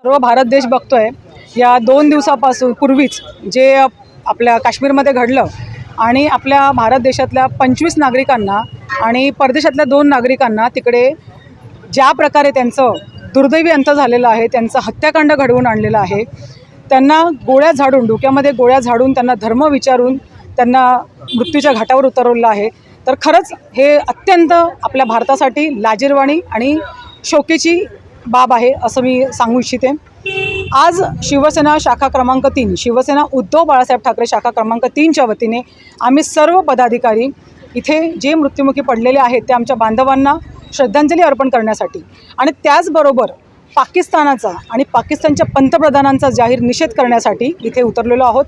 सर्व भारत देश बघतोय या 2 दिवसापासून पूर्वीच जे आपल्या काश्मीरमध्ये घडलं आणि आपल्या भारत देशातल्या 25 नागरिकांना आणि परदेशातल्या 2 नागरिकांना तिकडे ज्या प्रकारे त्यांचं दुर्दैवी अंत झालेलं आहे, त्यांचं हत्याकांड घडवून आणलेलं आहे, त्यांना गोळ्या झाडून डोक्यामध्ये गोळ्या झाडून त्यांना धर्म विचारून त्यांना मृत्यूच्या घाटावर उतरवलं आहे। तर खरंच हे अत्यंत आपल्या भारतासाठी लाजिरवाणी आणि शोकेची बाब आहे असं मी सांगू इच्छिते। आज शिवसेना शाखा क्रमांक 3 शिवसेना उद्धव बाळासाहेब ठाकरे शाखा क्रमांक 3च्या वतीने आम्ही सर्व पदाधिकारी इथे जे मृत्युमुखी पडलेले आहेत ते आमच्या बांधवांना श्रद्धांजली अर्पण करण्यासाठी आणि त्याचबरोबर पाकिस्तानाचा आणि पाकिस्तानच्या पंतप्रधानांचा जाहीर निषेध करण्यासाठी इथे उतरलेलो आहोत।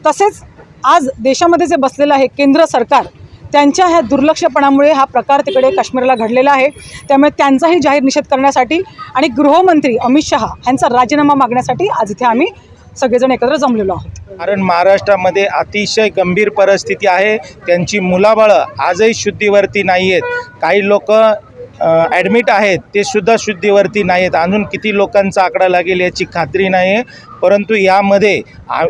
तसेच आज देशामध्ये जे बसलेलं आहे केंद्र सरकार, त्यांच्या ह्या दुर्लक्षपणामुळे हा प्रकार तिकडे काश्मीरला घडलेला आहे, त्यामुळे त्यांचाही जाहीर निषेध करण्यासाठी आणि गृहमंत्री अमित शहा यांचा राजीनामा मागण्यासाठी आज इथे आम्ही सगळेजण एकत्र जमलेलो आहोत। कारण महाराष्ट्रामध्ये अतिशय गंभीर परिस्थिती आहे। त्यांची मुलाबाळं आजही शुद्धीवरती नाही आहेत। काही लोक ॲडमिट आहेत, ते सुद्धा शुद्धीवरती नाही आहेत। अजून किती लोकांचा आकडा लागेल याची खात्री नाही आहे, परंतु यामध्ये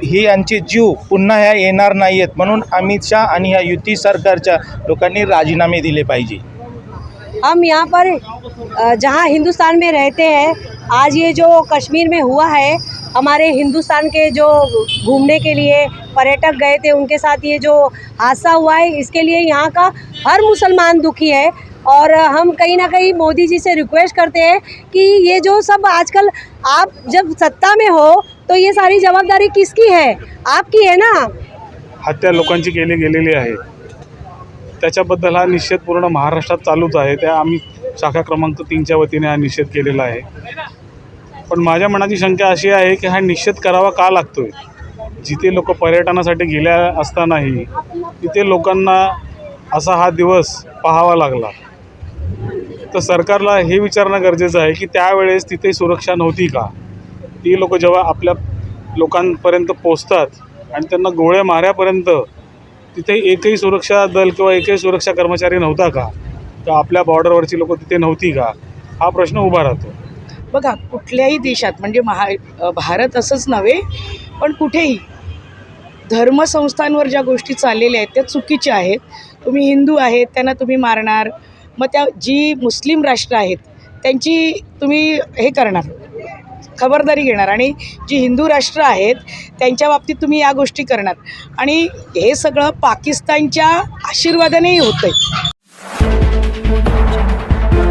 ही यांचे जीव पुन्हा ह्या येणार नाही आहेत। म्हणून अमित शाह आणि ह्या युती सरकारच्या लोकांनी राजीनामे दिले पाहिजे। हम यहाँ पर जहाँ हिंदुस्तान में रहते हैं, आज ये जो कश्मीर में हुआ है, हमारे हिंदुस्तान के जो घूमने के लिए पर्यटक गए थे उनके साथ ये जो हादसा हुआ है, इसके लिए यहाँ का हर मुसलमान दुखी है। और हम कहीं ना कहीं मोदी जी से रिक्वेस्ट करते हैं कि ये जो सब आजकल आप जब सत्ता में हो तो ये सारी जवाबदारी किसकी है? आपकी है ना। हत्या लोकांची केली गेलेली आहे, त्याच्याबद्दल हा निषेध पूर्ण महाराष्ट्रात चालूच आहे। त्या आम्ही शाखा क्रमांक 3च्या वतीने हा निषेध केलेला आहे। पण माझ्या मनाची शंका अशी आहे की हा निषेध करावा का लागतोय? जिथे लोक पर्यटनासाठी गेल्या असतानाही तिथे लोकांना असा हा दिवस पाहावा लागला, तर सरकारला हे विचारणं गरजेचं आहे की त्यावेळेस तिथे सुरक्षा नव्हती का? ती लोक जेव्हा आपल्या लोकांपर्यंत पोचतात आणि त्यांना गोळ्या माऱ्यापर्यंत तिथे एकही सुरक्षा दल किंवा एकही सुरक्षा कर्मचारी नव्हता का? का आपल्या बॉर्डरवरची लोक तिथे नव्हती का? हा प्रश्न उभा राहतो। बघा, कुठल्याही देशात म्हणजे भारत असंच नव्हे पण कुठेही धर्मसंस्थांवर ज्या गोष्टी चाललेल्या आहेत त्या चुकीच्या आहेत। तुम्ही हिंदू आहेत त्यांना तुम्ही मारणार, मग त्या जी मुस्लिम राष्ट्र आहेत त्यांची तुम्ही हे करणार, खबरदारी घेणार, आणि जी हिंदू राष्ट्र आहेत त्यांच्या बाबतीत तुम्ही या गोष्टी करणार, आणि हे सगळं पाकिस्तानच्या आशीर्वादानेही होतं आहे।